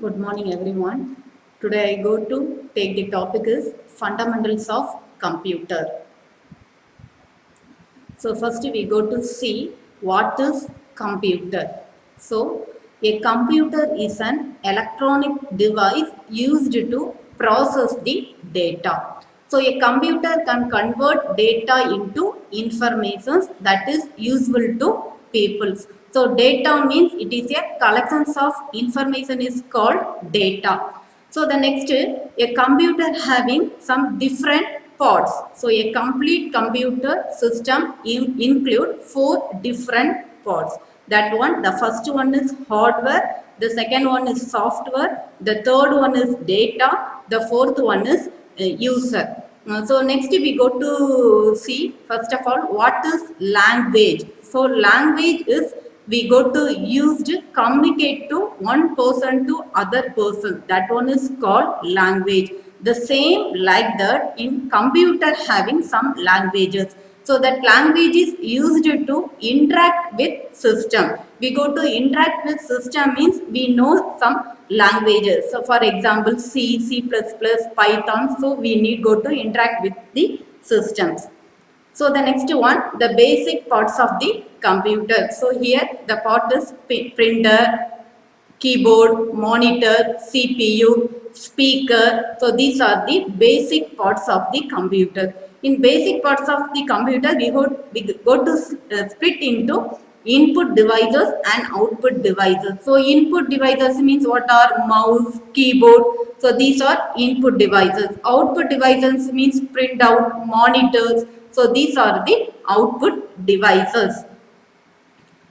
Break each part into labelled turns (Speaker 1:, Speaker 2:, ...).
Speaker 1: Good morning, everyone. Today I go to take the topic is fundamentals of computer. So first we go to see what is computer. So a computer is an electronic device used to process the data. So a computer can convert data into information that is useful to people. So data means it is a collection of information is called data. So the next, a computer having some different parts. So a complete computer system include 4 different parts. That one, the first one is hardware, the second one is software, the third one is data, the fourth one is user. So next we go to see first of all what is language. So language is we go to use to communicate to one person to other person. That one is called language. The same like that in computer having some languages. So that language is used to interact with system. We go to interact with system means we know some languages. So for example C, C++, Python. So we need go to interact with the systems. So the next one, the basic parts of the computer. So here the part is printer, keyboard, monitor, CPU, speaker. So these are the basic parts of the computer. In basic parts of the computer, we go to split into input devices and output devices. So input devices means what are mouse, keyboard. So these are input devices. Output devices means printout, monitors. So these are the output devices.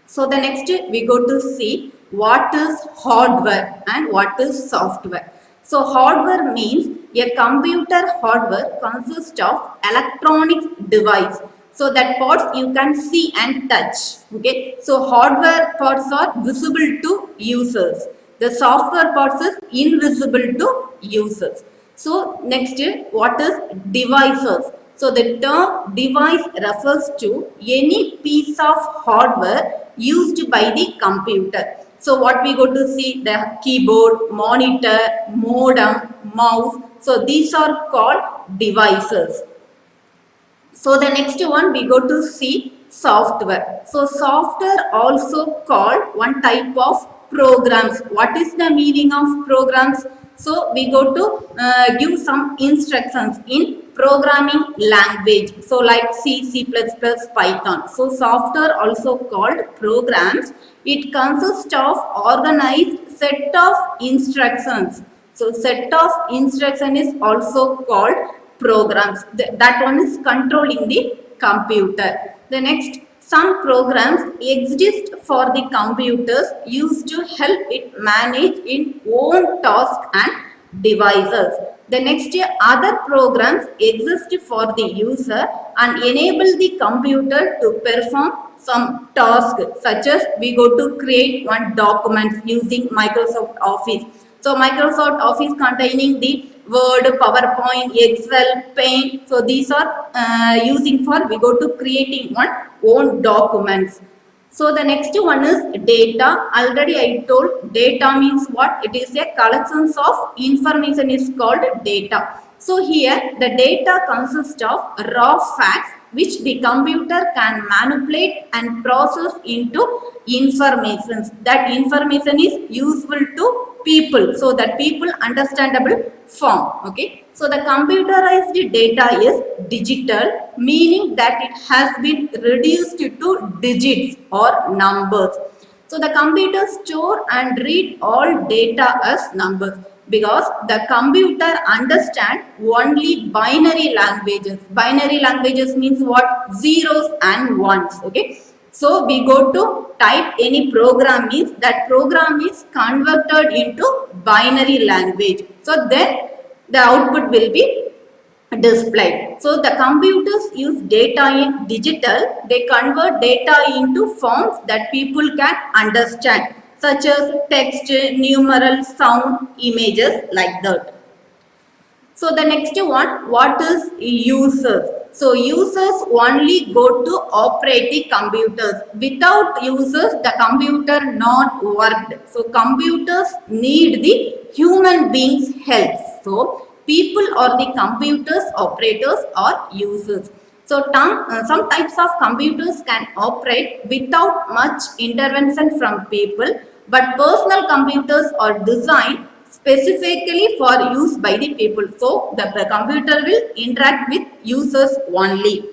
Speaker 1: So the next we go to see what is hardware and what is software. So hardware means a computer hardware consists of electronic device. So that parts you can see and touch. Okay. So hardware parts are visible to users. The software parts is invisible to users. So next what is devices. So the term device refers to any piece of hardware used by the computer. So what we go to see the keyboard, monitor, modem, mouse. So these are called devices. So the next one we go to see software. So software also called one type of programs. What is the meaning of programs? So we go to give some instructions in programming language. So like C, C++, Python. So software also called programs. It consists of organized set of instructions. So set of instruction is also called programs. That one is controlling the computer. The next, some programs exist for the computers used to help it manage its own tasks and devices. The next, other programs exist for the user and enable the computer to perform some task, such as we go to create one document using Microsoft Office. So Microsoft Office containing the Word, PowerPoint, Excel, Paint. So these are using for we go to creating one own documents. So the next one is data. Already I told data means what? It is a collection of information is called data. So here the data consists of raw facts which the computer can manipulate and process into information. That information is useful to people, so that people understandable form. Okay. So the computerized data is digital, meaning that it has been reduced to digits or numbers. So the computer store and read all data as numbers, because the computer understand only binary languages. Binary languages means what? Zeros and ones. Okay. So we go to type any program means that program is converted into binary language. So then the output will be displayed. So the computers use data in digital. They convert data into forms that people can understand, such as text, numeral, sound, images, like that. So the next one, what is users? So users only go to operate the computers. Without users, the computer not worked. So computers need the human beings' help. So people or the computers operators or users. So some types of computers can operate without much intervention from people, but personal computers are designed specifically for use by the people. So the computer will interact with users only.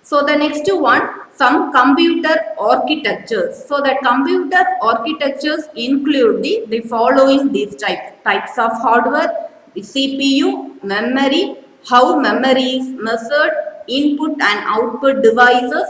Speaker 1: So the next one, some computer architectures. So the computer architectures include the following these types of hardware, the CPU, memory, how memory is measured, input and output devices,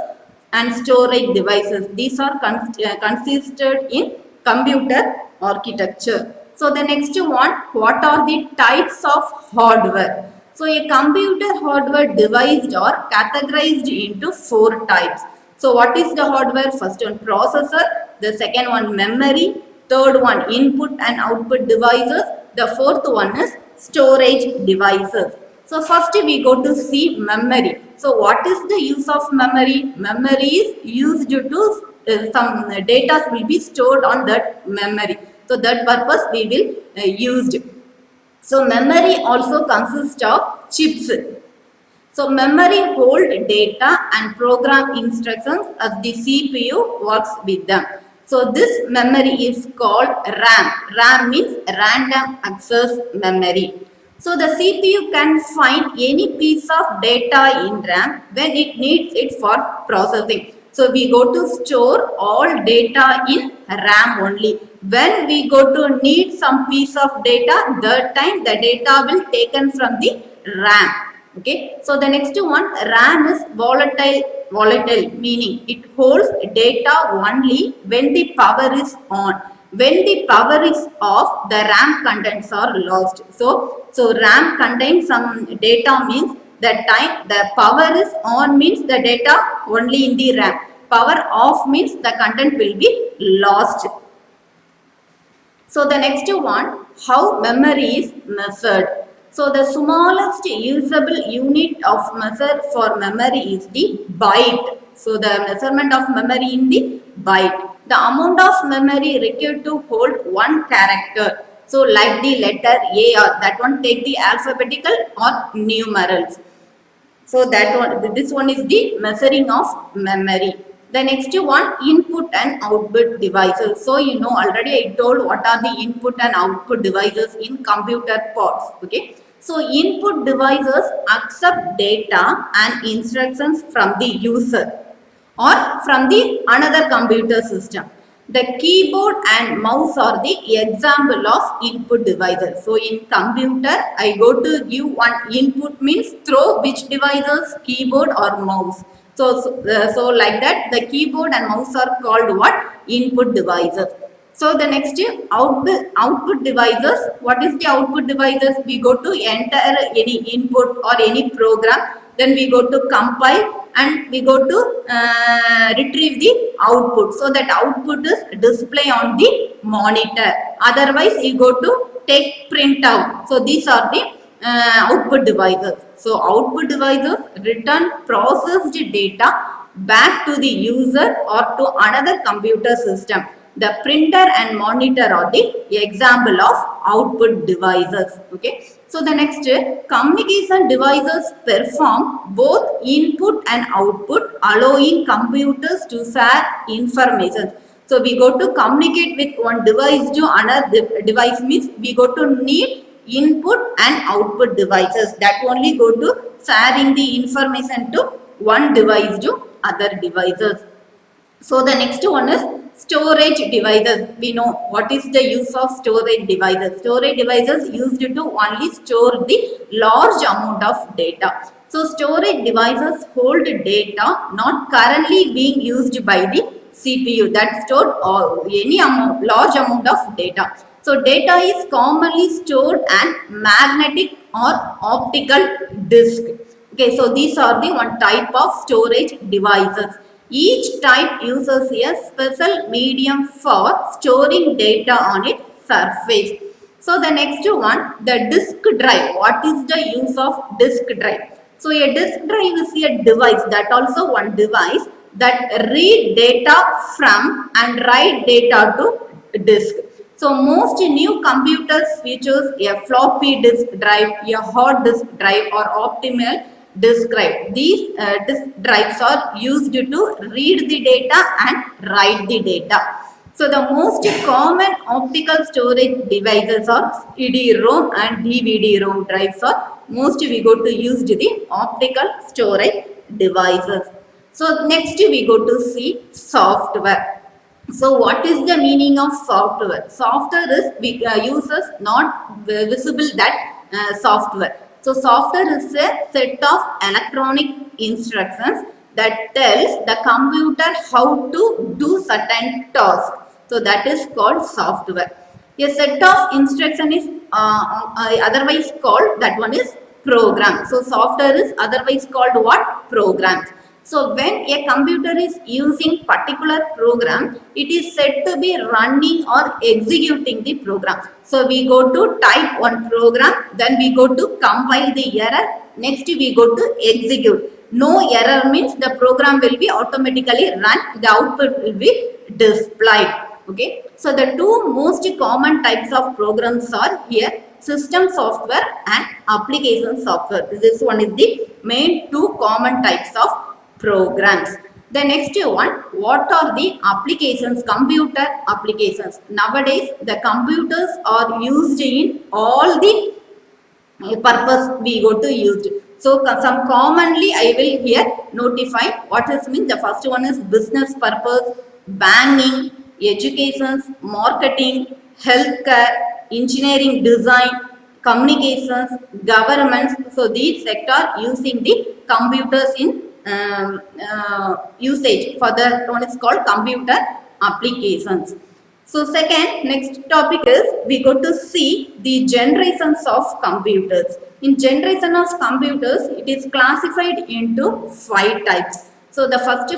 Speaker 1: and storage devices. These are consisted in computer architecture. So the next one, what are the types of hardware? So a computer hardware device are categorized into 4 types. So what is the hardware? First one, processor. The second one, memory. Third one, input and output devices. The fourth one is storage devices. So first we go to see memory. So what is the use of memory? Memory is used to some data will be stored on that memory. So that purpose we will use. So memory also consists of chips. So memory hold data and program instructions as the CPU works with them. So this memory is called RAM. RAM means random access memory. So the CPU can find any piece of data in RAM when it needs it for processing. So we go to store all data in RAM only. When we go to need some piece of data, that time the data will taken from the RAM. Okay. So the next one, RAM is volatile meaning it holds data only when the power is on. When the power is off, the RAM contents are lost. So RAM contains some data means that time the power is on means the data only in the RAM. Power off means the content will be lost. So the next one, how memory is measured. So the smallest usable unit of measure for memory is the byte. So the measurement of memory in the byte. The amount of memory required to hold one character. So like the letter A or that one take the alphabetical or numerals. So that one, this one is the measuring of memory. The next one, input and output devices. So you know already I told what are the input and output devices in computer parts. Okay. So input devices accept data and instructions from the user or from the another computer system. The keyboard and mouse are the example of input devices. So in computer, I go to give one input means through which devices, keyboard or mouse. So like that, the keyboard and mouse are called what? Input devices. So the next output devices. What is the output devices? We go to enter any input or any program. Then we go to compile and we go to retrieve the output. So that output is display on the monitor. Otherwise, you go to take print out. So these are the output devices. So output devices return processed data back to the user or to another computer system. The printer and monitor are the example of output devices. Okay. So the next, communication devices perform both input and output, allowing computers to share information. So we go to communicate with one device to another device means we go to need input and output devices. That only go to sharing the information to one device to other devices. So the next one is storage devices. We know what is the use of storage devices. Storage devices used to only store the large amount of data. So storage devices hold data not currently being used by the CPU that stored any amount, large amount of data. So data is commonly stored on magnetic or optical disk. Okay, so these are the one type of storage devices. Each type uses a special medium for storing data on its surface. So the next one, the disk drive. What is the use of disk drive? So a disk drive is a device, that also one device that read data from and write data to disk. So most new computers features a floppy disk drive, a hard disk drive or optimal disk drive. These disk drives are used to read the data and write the data. So the most common optical storage devices are CD-ROM and DVD-ROM drives are most we go to use the optical storage devices. So next we go to see software. So what is the meaning of software? Software is users not visible that software. So software is a set of electronic instructions that tells the computer how to do certain tasks. So that is called software. A set of instruction is otherwise called, that one is program. So software is otherwise called what? Programs. So when a computer is using particular program, it is said to be running or executing the program. So we go to type one program, then we go to compile the error, next we go to execute. No error means the program will be automatically run, the output will be displayed. Okay, so the two most common types of programs are here: system software and application software. This one is the main two common types of programs. The next one, what are the applications? Computer applications. Nowadays, the computers are used in all the purpose we go to use. So some commonly I will here notify what is mean. The first one is business purpose, banking, education, marketing, healthcare, engineering design, communications, governments. So these sector using the computers in usage. For the one is called computer applications. So second, next topic is we go to see the generations of computers. In generation of computers, it is classified into 5 types. So the first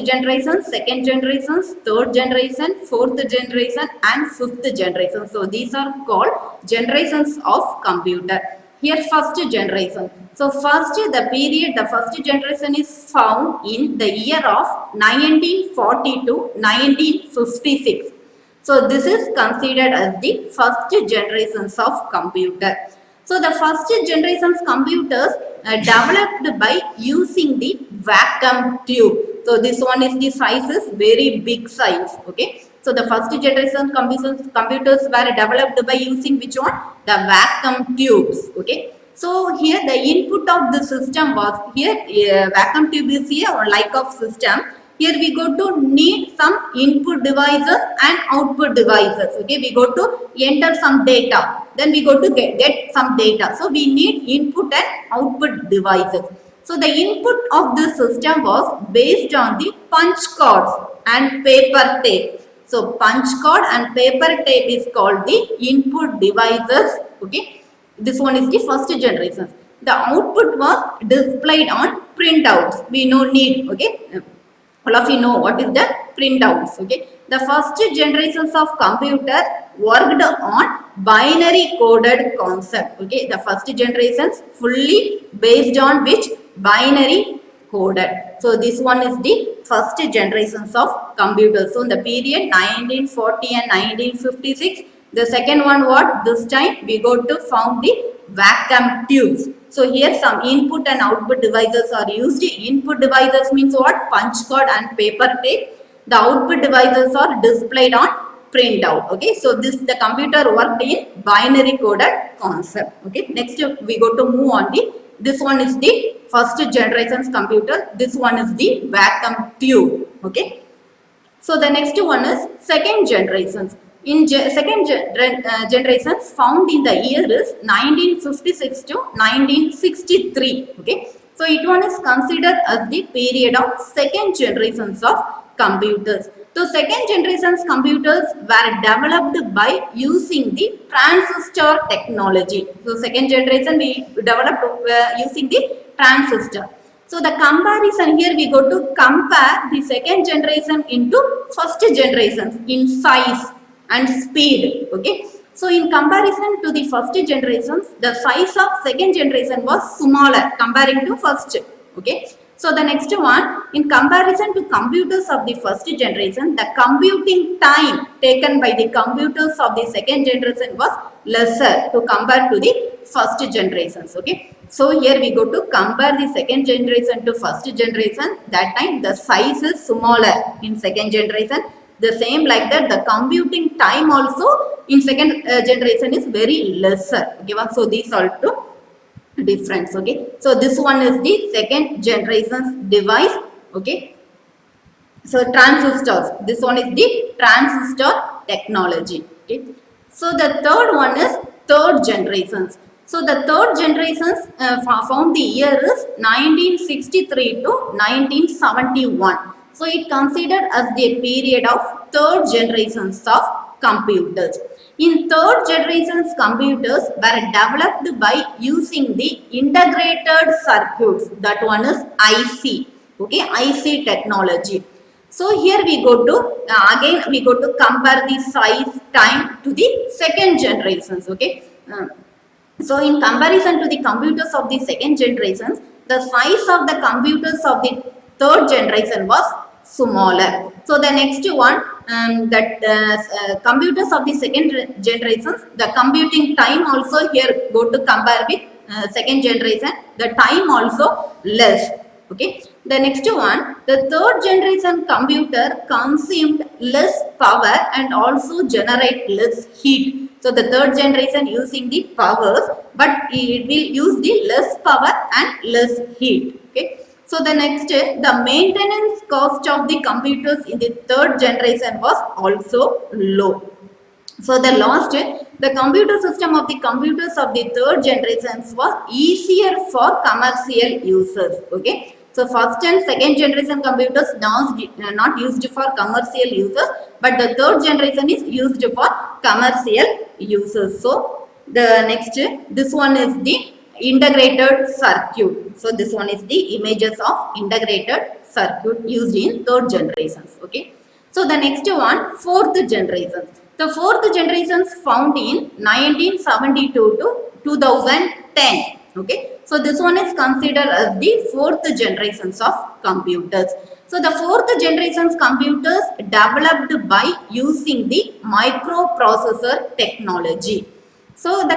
Speaker 1: generation, second generation, third generation, fourth generation and fifth generation. So these are called generations of computer. Here first generation. So the first generation is found in the year of 1940 to 1956. So this is considered as the first generations of computer. So the first generations computers developed by using the vacuum tube. So this one is the size is very big size. Okay. So the first generation computers were developed by using which one? The vacuum tubes. Okay. So here the input of the system was here vacuum tube is here or like of system. Here we go to need some input devices and output devices. Okay, we go to enter some data. Then we go to get some data. So we need input and output devices. So the input of this system was based on the punch cards and paper tape. So punch card and paper tape is called the input devices. Okay, this one is the first generation. The output was displayed on printouts. We no need. Okay. All of you know what is the printouts. Okay, the first generations of computer worked on binary coded concept. Okay, the first generations fully based on which? Binary coded. So this one is the first generations of computers. So in the period 1940 and 1956, the second one what? This time we go to found the vacuum tubes. So here some input and output devices are used. Input devices means what? Punch card and paper tape. The output devices are displayed on printout. Okay, so this the computer worked in binary coded concept. Okay, next we go to move on the. This one is the first generation's computer. This one is the vacuum tube. Okay, so the next one is second generations. In second generations found in the year is 1956 to 1963. Okay, so it one is considered as the period of second generations of computers. So second generations computers were developed by using the transistor technology. So second generation we developed using the transistor. So the comparison here we go to compare the second generation into first generations in size and speed. Okay, So in comparison to the first generations, the size of second generation was smaller comparing to first. Okay. So the next one, in comparison to computers of the first generation, the computing time taken by the computers of the second generation was lesser to compare to the first generations. Okay. So here we go to compare the second generation to first generation. That time the size is smaller in second generation. The same like that, the computing time also in second generation is very lesser. Okay, so these are two difference. Okay, so this one is the second generation's device. Okay, so transistors. This one is the transistor technology. Okay, so the third one is third generations. So the third generations found the year is 1963 to 1971. So it considered as the period of third generations of computers. In third generations computers were developed by using the integrated circuits. That one is IC. Okay, IC technology. So here we go to again we go to compare the size time to the second generations. Okay. So in comparison to the computers of the second generations, the size of the computers of the third generation was smaller. So the next one, that computers of the second generations, the computing time also here go to compare with second generation, the time also less. Okay. The next one, the third generation computer consumed less power and also generate less heat. So the third generation using the powers, but it will use the less power and less heat. Okay. So the next, the maintenance cost of the computers in the third generation was also low. So the last, the computer system of the computers of the third generations was easier for commercial users. Okay. So first and second generation computers now not used for commercial users, but the third generation is used for commercial users. So the next, this one is the integrated circuit. So this one is the images of integrated circuit used in third generations. Okay. So the next one, fourth generation. The fourth generations found in 1972 to 2010. Okay. So this one is considered as the fourth generations of computers. So the fourth generations computers developed by using the microprocessor technology. So the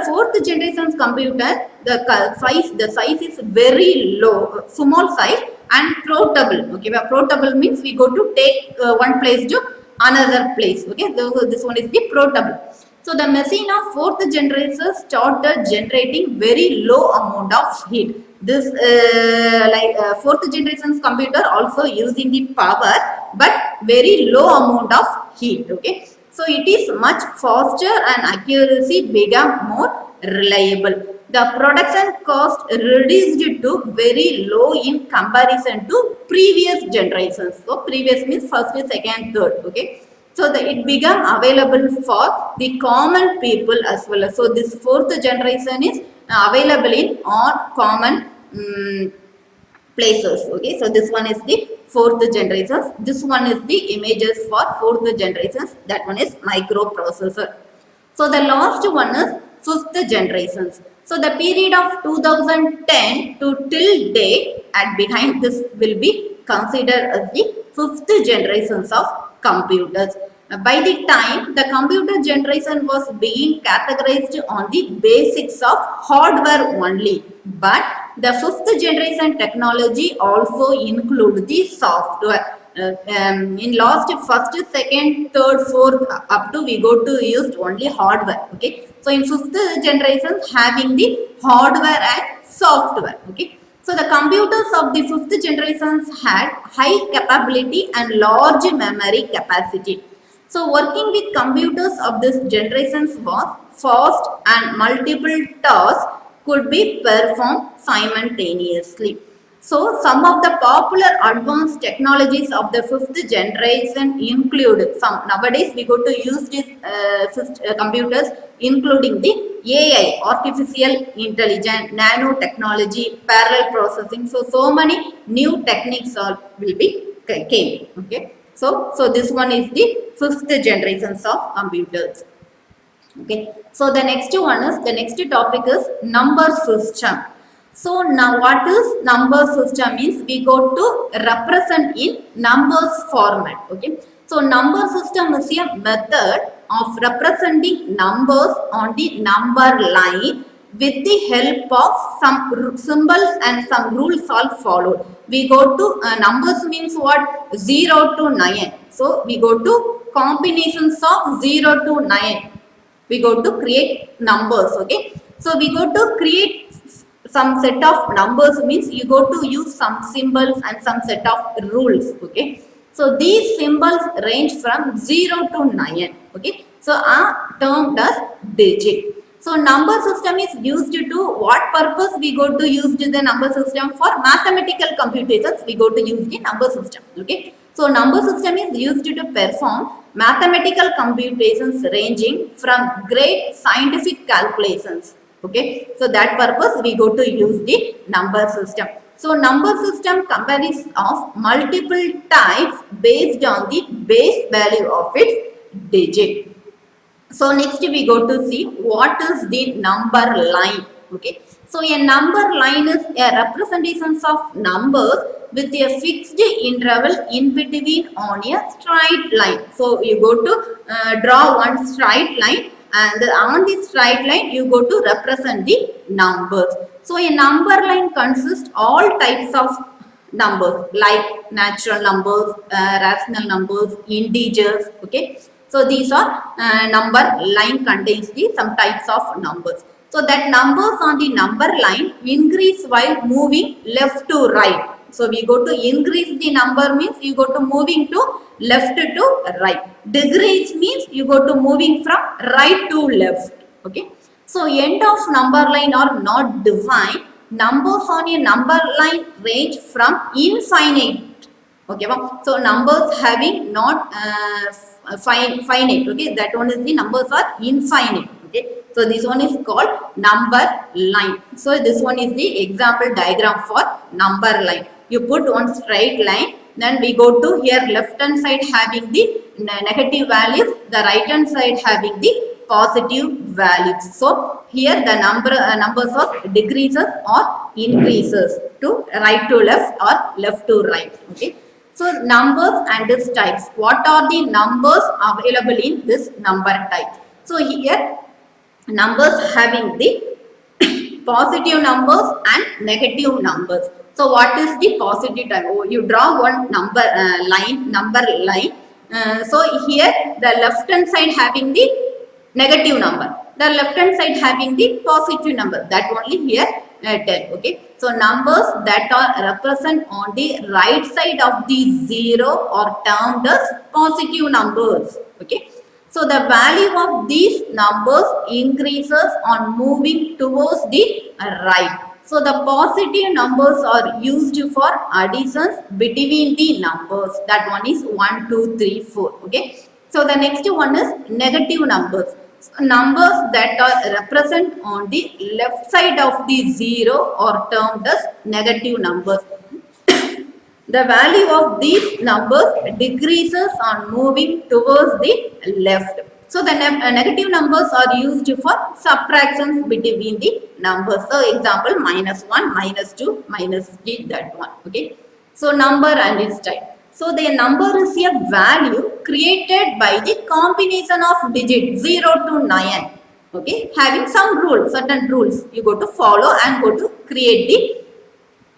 Speaker 1: fourth generation's computer, the size is very low, small size and portable. Okay, where portable means we go to take one place to another place. Okay, so this one is the portable. So the machine of fourth generation started generating very low amount of heat. This fourth generation's computer also using the power, but very low amount of heat. Okay. So it is much faster and accuracy become more reliable. The production cost reduced to very low in comparison to previous generations. So previous means first, second, third. Okay. So it become available for the common people as well. So this fourth generation is available in all common places. Okay. So this one is the fourth generations. This one is the images for fourth generations. That one is microprocessor. So the last one is fifth generations. So the period of 2010 to till date and behind this will be considered as the fifth generations of computers. By the time the computer generation was being categorized on the basics of hardware only, but the fifth generation technology also include the software. In last first, second, third, fourth up to we go to used only hardware. Okay, so in fifth generation having the hardware and software. Okay, so the computers of the fifth generations had high capability and large memory capacity. So working with computers of this generations was fast and multiple tasks could be performed simultaneously. So some of the popular advanced technologies of the fifth generation include some. Nowadays we go to use these computers including the AI, artificial intelligence, nanotechnology, parallel processing. So many new techniques will be came. Okay. So this one is the fifth generations of computers. Okay, so the next one is, the next topic is number system. So now what is number system means we go to represent in numbers format. Okay, so number system is a method of representing numbers on the number line with the help of some symbols and some rules are followed. We go to numbers means what? 0 to 9. So we go to combinations of 0 to 9. We go to create numbers. Okay, so we go to create some set of numbers means you go to use some symbols and some set of rules. Okay, so these symbols range from 0 to 9. Okay, so are termed as digit. So number system is used to what purpose? We go to use the number system for mathematical computations. We go to use the number system. Okay, so number system is used to perform mathematical computations ranging from great scientific calculations. Okay, so that purpose we go to use the number system. So number system consists of multiple types based on the base value of its digit. So next we go to see what is the number line. Okay, so a number line is a representation of numbers with a fixed interval in between on a straight line. So you go to draw one straight line, and on this straight line you go to represent the numbers. So a number line consists all types of numbers like natural numbers, rational numbers, integers. Okay, so these are number line contains the some types of numbers. So that numbers on the number line increase while moving left to right. So we go to increase the number means you go to moving to left to right. Decrease means you go to moving from right to left. Okay, so end of number line are not defined. Numbers on a number line range from infinite. Okay, so numbers having not finite. Okay, that one is the numbers are infinite. Okay, so this one is called number line. So this one is the example diagram for number line. You put one straight line, then we go to here left hand side having the negative values, the right hand side having the positive values. So here the numbers of decreases or increases to right to left or left to right. Okay, so numbers and its types. What are the numbers available in this number type? So here numbers having the positive numbers and negative numbers. So what is the positive type? Oh, you draw one number number line. So here the left hand side having the negative number, the left hand side having the positive number. That only here tell. Okay, so numbers that are represent on the right side of the zero are termed as positive numbers. Okay, so the value of these numbers increases on moving towards the right. So the positive numbers are used for additions between the numbers. That one is 1, 2, 3, 4. Okay, so the next one is negative numbers. So numbers that are represent on the left side of the zero are termed as negative numbers. The value of these numbers decreases on moving towards the left. So the negative numbers are used for subtractions between the numbers. So example -1, -2, -3, that one. Okay. So number and its type. So the number is a value created by the combination of digits 0 to 9. Okay, having some rules, certain rules you go to follow and go to create the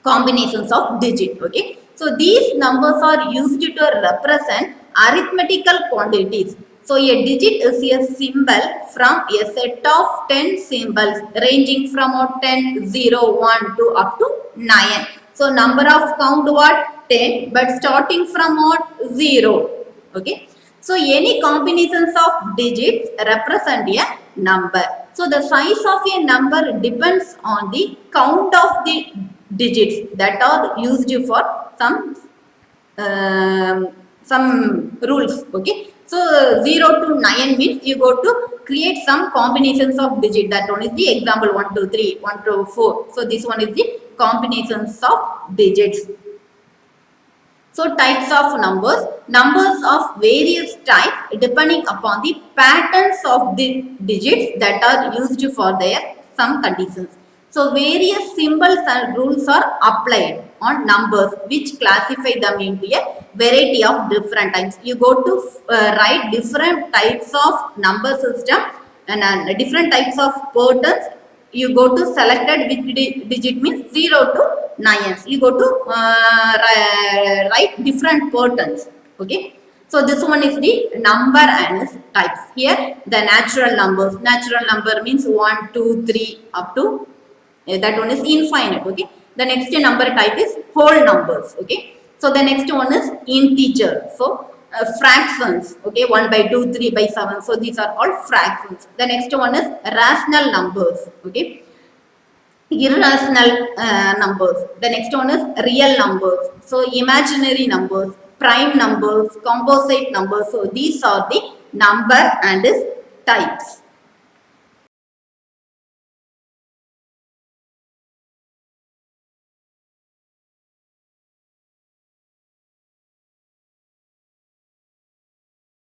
Speaker 1: combinations of digit. Okay, so these numbers are used to represent arithmetical quantities. So a digit is a symbol from a set of 10 symbols ranging from 10, 0, 1 to up to 9. So number of count what? 10, but starting from what? 0. Okay, so any combinations of digits represent a number. So the size of a number depends on the count of the digits that are used for some rules. Okay, so 0 to 9 means you go to create some combinations of digit. That one is the example 1 to 3, 1 to 4. So this one is the combinations of digits. So types of numbers, numbers of various types depending upon the patterns of the digits that are used for their some conditions. So various symbols and rules are applied on numbers which classify them into a variety of different types. You go to write different types of number system and different types of patterns. You go to selected which digit means 0 to 9. You go to write different patterns. Okay, so this one is the number and its types. Here the natural numbers, natural number means 1 2 3 up to that one is infinite. Okay, the next number type is whole numbers. Okay, so the next one is integer. So fractions. Okay, 1 by 2 3 by 7. So these are called fractions. The next one is rational numbers. Okay, irrational numbers. The next one is real numbers. So imaginary numbers, prime numbers, composite numbers. So these are the number and its types.